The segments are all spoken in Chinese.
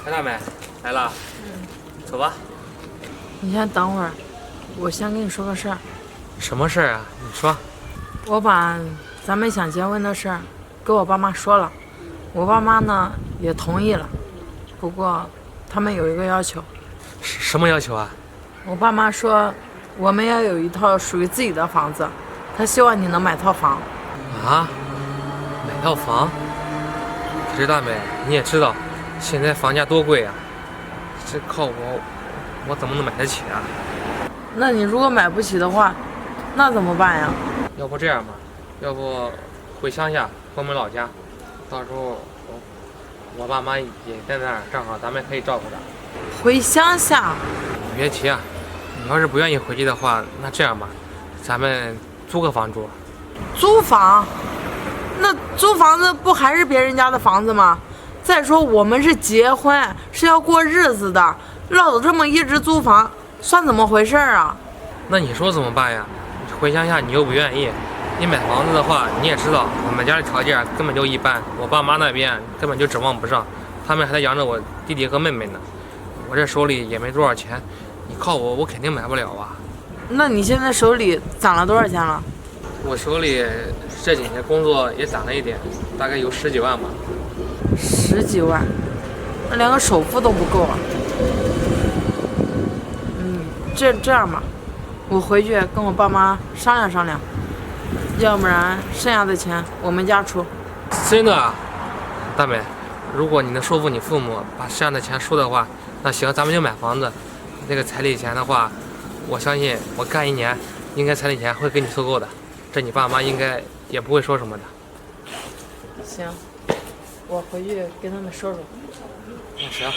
哎，大美来了，走吧。你先等会儿，我先跟你说个事儿。什么事儿啊？你说。我把咱们想结婚的事儿跟我爸妈说了，我爸妈呢也同意了，不过他们有一个要求。什么要求啊？我爸妈说我们要有一套属于自己的房子，他希望你能买套房。啊？买套房？可是大美，你也知道，现在房价多贵啊，这靠我怎么能买得起啊？那你如果买不起的话，那怎么办呀？要不这样吧，要不回乡下，回我们老家，到时候我爸妈也在那儿，正好咱们可以照顾他。回乡下？你别急啊，你要是不愿意回去的话，那这样吧，咱们租个房住。租房？那租房子不还是别人家的房子吗？再说我们是结婚，是要过日子的，落走这么一直租房，算怎么回事啊？那你说怎么办呀？回乡下你又不愿意，你买房子的话，你也知道我们家的条件根本就一般，我爸妈那边根本就指望不上，他们还在养着我弟弟和妹妹呢，我这手里也没多少钱，你靠我肯定买不了啊。那你现在手里攒了多少钱了？我手里这几年工作也攒了一点，大概有10几万吧。10几万？那连个首付都不够啊。这样吧，我回去跟我爸妈商量商量，要不然剩下的钱我们家出。真的啊？大美，如果你能说服你父母把剩下的钱出的话，那行，咱们就买房子。那个彩礼钱的话，我相信我干1年，应该彩礼钱会给你凑够的，这你爸妈应该也不会说什么的。行，我回去跟他们说说。那行，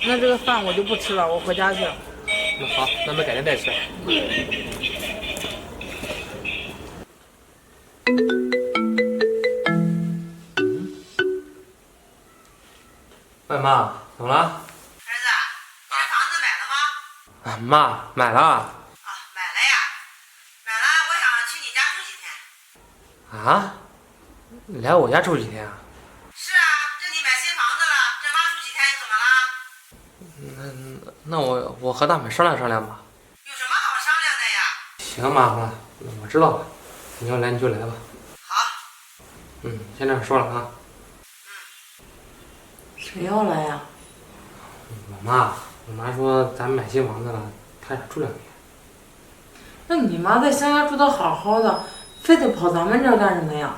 那这个饭我就不吃了，我回家去了。那好，那我们改天再吃。喂，妈，怎么了？儿子，你这房子买了吗？啊，妈，买了。啊，买了呀，买了。我想去你家住几天。啊？来我家住几天啊？是啊，这你买新房子了，这妈住几天又怎么了？那我和大美商量商量吧。有什么好商量的呀？行，妈，我知道了，你要来你就来吧。好。先这样说了啊。谁要来呀？我妈说咱们买新房子了，她想住2天。那你妈在乡下住得好好的，非得跑咱们这儿干什么呀？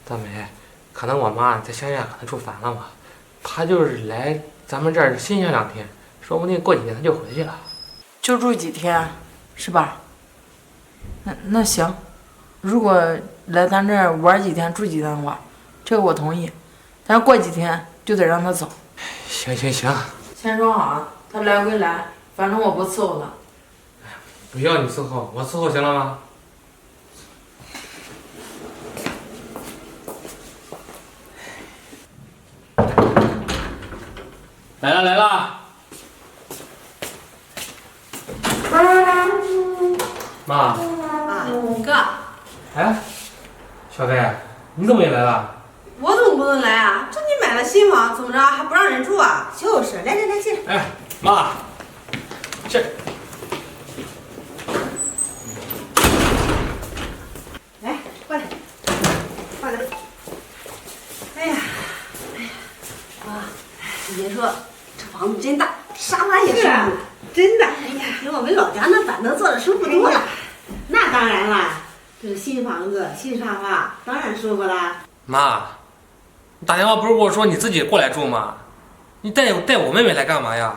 大美，可能我妈在乡下可能住烦了吧，她就是来咱们这儿新鲜2天，说不定过几天她就回去了。就住几天，是吧？那行，如果来咱这儿玩几天、住几天的话，这个我同意。但是过几天就得让他走。行，先说好啊，他来归来，反正我不伺候他。不要你伺候，我伺候行了吗？来了。妈。啊，哥，哎，小飞，你怎么也来了？我怎么不能来啊？这你买了新房，怎么着还不让人住啊？就是，来，进。哎，妈，这。来，过来，放这。哎呀，啊，爷说这房子真大，沙发也舒服，真的。哎呀，比我们老家那板凳坐的舒服多了。那当然了，这是新房子，新沙发，当然舒服啦。妈，你打电话不是跟我说你自己过来住吗？你带我妹妹来干嘛呀？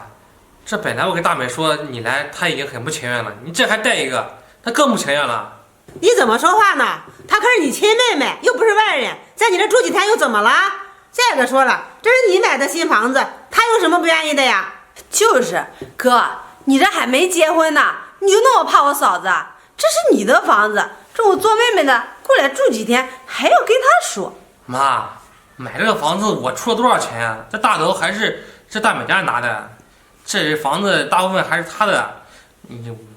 这本来我跟大美说你来，她已经很不情愿了，你这还带一个，她更不情愿了。你怎么说话呢？她可是你亲妹妹，又不是外人，在你这住几天又怎么了？再者说了，这是你买的新房子，她有什么不愿意的呀？就是哥，你这还没结婚呢，你就那么怕我嫂子？这是你的房子，这我做妹妹的过来住几天，还要跟她说。妈，买这个房子我出了多少钱啊？这大头还是这大美家拿的，这房子大部分还是她的，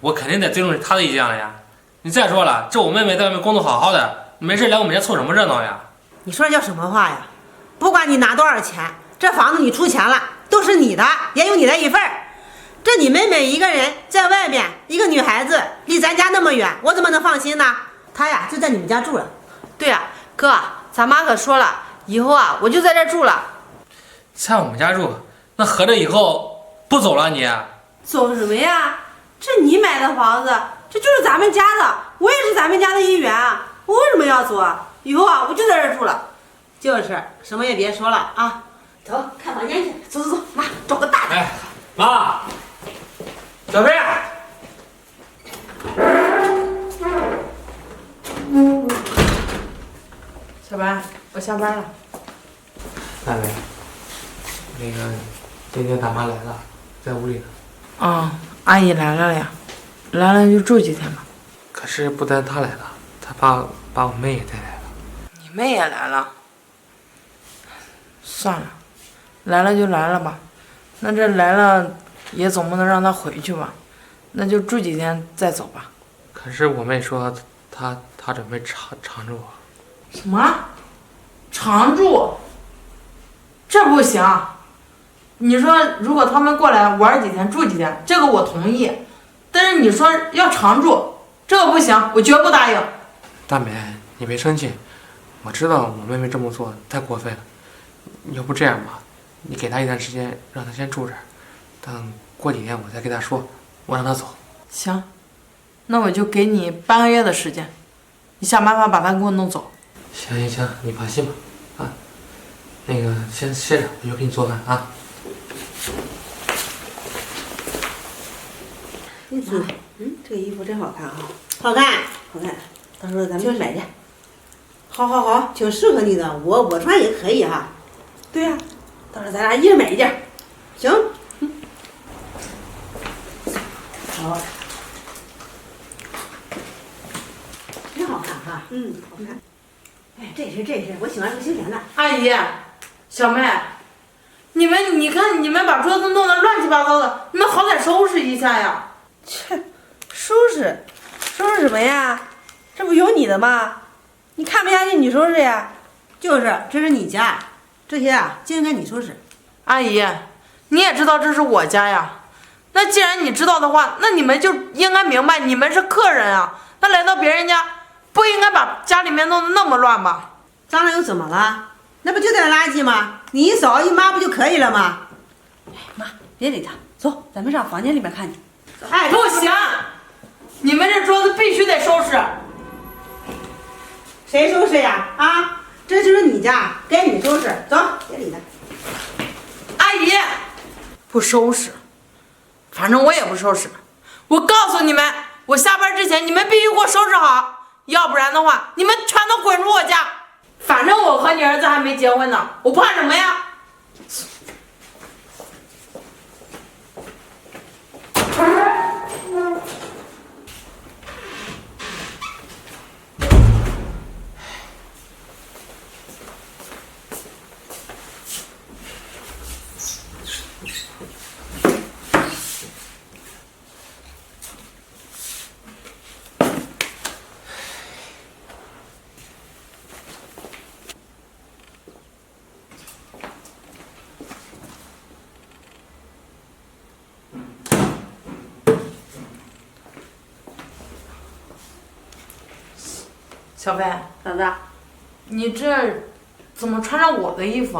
我肯定得尊重她的意见了呀。你再说了，这我妹妹在外面工作好好的，没事来我们家凑什么热闹呀？你说这叫什么话呀？不管你拿多少钱，这房子你出钱了，都都是你的，也有你的一份儿。这你妹妹一个人在外面，一个女孩子离咱家那么远，我怎么能放心呢？她呀就在你们家住了。对呀，哥，咱妈可说了，以后啊我就在这住了。在我们家住，那合着以后不走了你？走什么呀？这你买的房子，这就是咱们家的，我也是咱们家的一员啊，我为什么要走啊？以后啊我就在这住了。就是什么也别说了啊，走看房间去，走走走，妈找个大的。哎，妈，小飞，小白，我下班了。妹妹，那个今天大妈来了，在屋里呢。啊、阿姨来了呀，来了就住几天吧。可是不单她来了，她把我妹也带来了。你妹也来了。算了，来了就来了吧。那这来了也总不能让她回去吧？那就住几天再走吧。可是我妹说她准备常住。什么？常住？这不行。你说如果他们过来玩几天住几天，这个我同意。但是你说要常住，这个不行，我绝不答应。大美，你别生气，我知道我妹妹这么做太过分了。要不这样吧，你给她一段时间，让她先住这儿，等过几天我再跟她说，我让她走。行，那我就给你半个月的时间，你想办法把他给我弄走。行，你放心吧，啊，那个先歇着，我就给你做饭啊。这个衣服真好看啊！好看，好看。到时候咱们去买去。好，挺适合你的，我穿也可以哈。对呀、到时候咱俩一人买一件。行。好。真好看哈。好看。哎，这是，我喜欢这个休闲的。阿姨，小妹，你看你们把桌子弄得乱七八糟的，你们好歹收拾一下呀。切，收拾什么呀？这不有你的吗？你看不下去你收拾呀。就是，这是你家，这些啊就应该你收拾。阿姨，你也知道这是我家呀。那既然你知道的话，那你们就应该明白，你们是客人啊。那来到别人家，不应该把家里面弄得那么乱吧？脏了又怎么了？那不就点垃圾吗？你一扫一抹不就可以了吗？妈，别理他，走，咱们上房间里面看去。哎，不行，你们这桌子必须得收拾。谁收拾呀？啊，这就是你家，该你收拾。走，别理他。阿姨，不收拾，反正我也不收拾。我告诉你们，我下班之前你们必须给我收拾好，要不然的话，你们全都滚出我家。反正我和你儿子还没结婚呢，我怕什么呀？小飞，嫂子，你这怎么穿上我的衣服？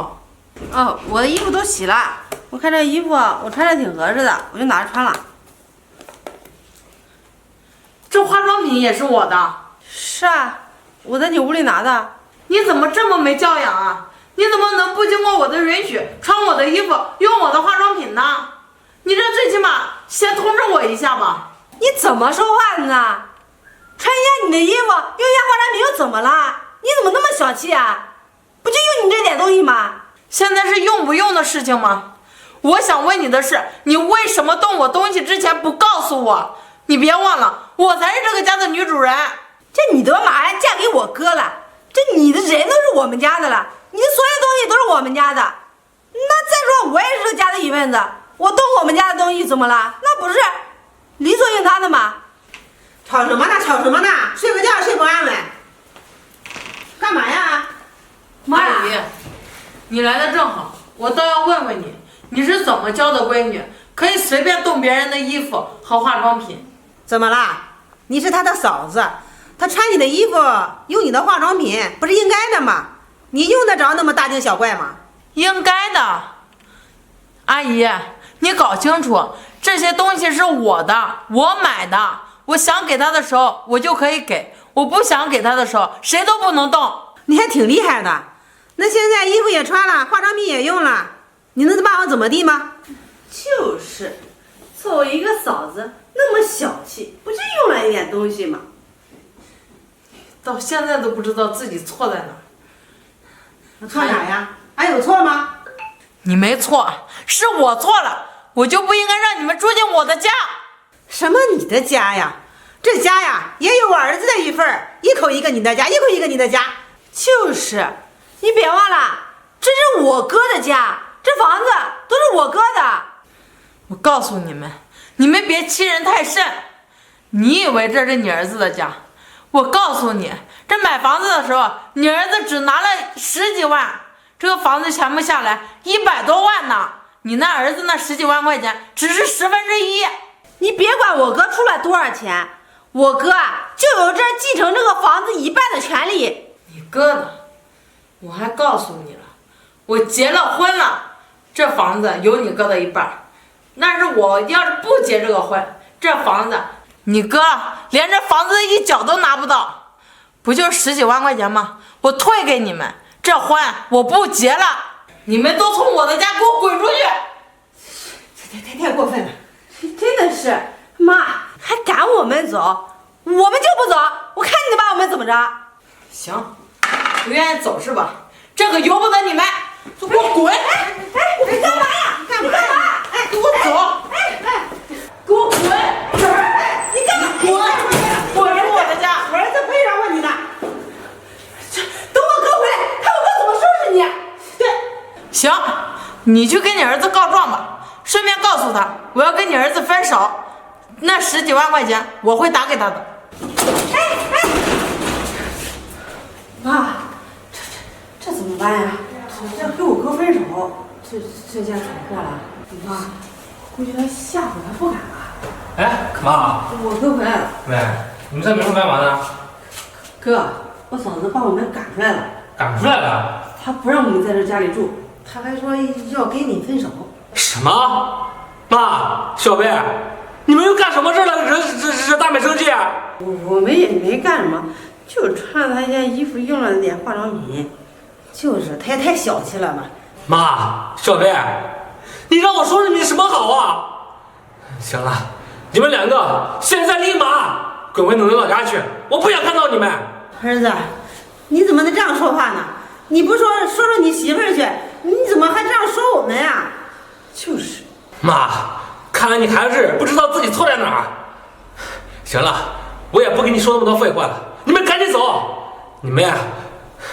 哦，我的衣服都洗了，我看这衣服我穿着挺合适的，我就拿着穿了。这化妆品也是我的。是啊，我在你屋里拿的。你怎么这么没教养啊？你怎么能不经过我的允许穿我的衣服，用我的化妆品呢？你这最起码先通知我一下吧。你怎么说话的呢？穿一下你的衣服，用一下化妆品又怎么了？你怎么那么小气啊？不就用你这点东西吗？现在是用不用的事情吗？我想问你的是，你为什么动我东西之前不告诉我？你别忘了，我才是这个家的女主人。这你都马上嫁给我哥了，这你的人都是我们家的了，你的所有东西都是我们家的。那再说我也是这个家的一份子，我动我们家的东西怎么了？那不是理所应当的吗？吵什么呢？吵什么呢？睡个觉睡不安稳。干嘛呀？阿姨，你来的正好，我倒要问问你，你是怎么教的闺女，可以随便动别人的衣服和化妆品？怎么啦？你是他的嫂子，他穿你的衣服，用你的化妆品，不是应该的吗？你用得着那么大惊小怪吗？应该的。阿姨，你搞清楚，这些东西是我的，我买的。我想给他的时候，我就可以给；我不想给他的时候，谁都不能动。你还挺厉害的。那现在衣服也穿了，化妆品也用了，你能把我怎么地吗？就是，作为一个嫂子那么小气，不就用了一点东西吗？到现在都不知道自己错在哪儿。错哪呀？俺有错吗？你没错，是我错了，我就不应该让你们住进我的家。什么你的家呀？这家呀也有我儿子的一份儿，一口一个你的家，一口一个你的家。就是，你别忘了，这是我哥的家，这房子都是我哥的。我告诉你们，你们别欺人太甚。你以为这是你儿子的家？我告诉你，这买房子的时候，你儿子只拿了10几万，这个房子全部下来100多万呢。你那儿子那10几万块钱只是1/10。你别管我哥出了多少钱，我哥啊就有这继承这个房子1半的权利。你哥呢？我还告诉你了，我结了婚了，这房子有你哥的1半。但是我要是不结这个婚，这房子你哥连这房子的一角都拿不到，不就10几万块钱吗？我退给你们，这婚我不结了，你们都从我的家给我滚出去！太过分了。真的是，妈还赶我们走，我们就不走，我看你把我们怎么着。行，不愿意走是吧？这可由不得你们，给我滚！你干嘛呀？你干嘛？哎，给我走！给我滚！你干嘛？滚！滚出我的家！我儿子配上过你的。等我哥回来，看我哥怎么收拾你。对，行，你去跟你儿子告状吧，顺便告诉他我要跟你儿子分手，那10几万块钱我会打给他的。妈，这怎么办呀？这要跟我哥分手，这下闯祸了。妈，估计他吓唬他不敢了。哎，妈，我哥回来了。喂，你们在门口干嘛呢？哥，我嫂子把我们赶出来了，赶出来了？她不让我们在这家里住，她还说要跟你分手。什么？妈，小贝，你们又干什么事了？惹大美生气？我们也没干什么，就穿了她件衣服，用了点化妆品。就是她也太小气了嘛。妈，小贝，你让我说你们什么好啊？行了，你们2个现在立马滚回你们老家去，我不想看到你们。儿子，你怎么能这样说话呢？你不说你媳妇儿去，你怎么还这样说我们呀？就是。妈，看来你还是不知道自己错在哪儿。行了，我也不跟你说那么多废话了，你们赶紧走。你们呀，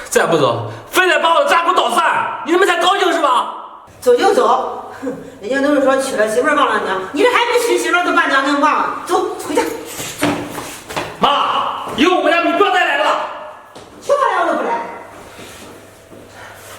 再不走，非得把我的家给我捣散，你们才高兴是吧？走就走，哼，人家都是说娶了媳妇儿忘了娘，你这还没娶媳妇儿都把娘给忘了，走。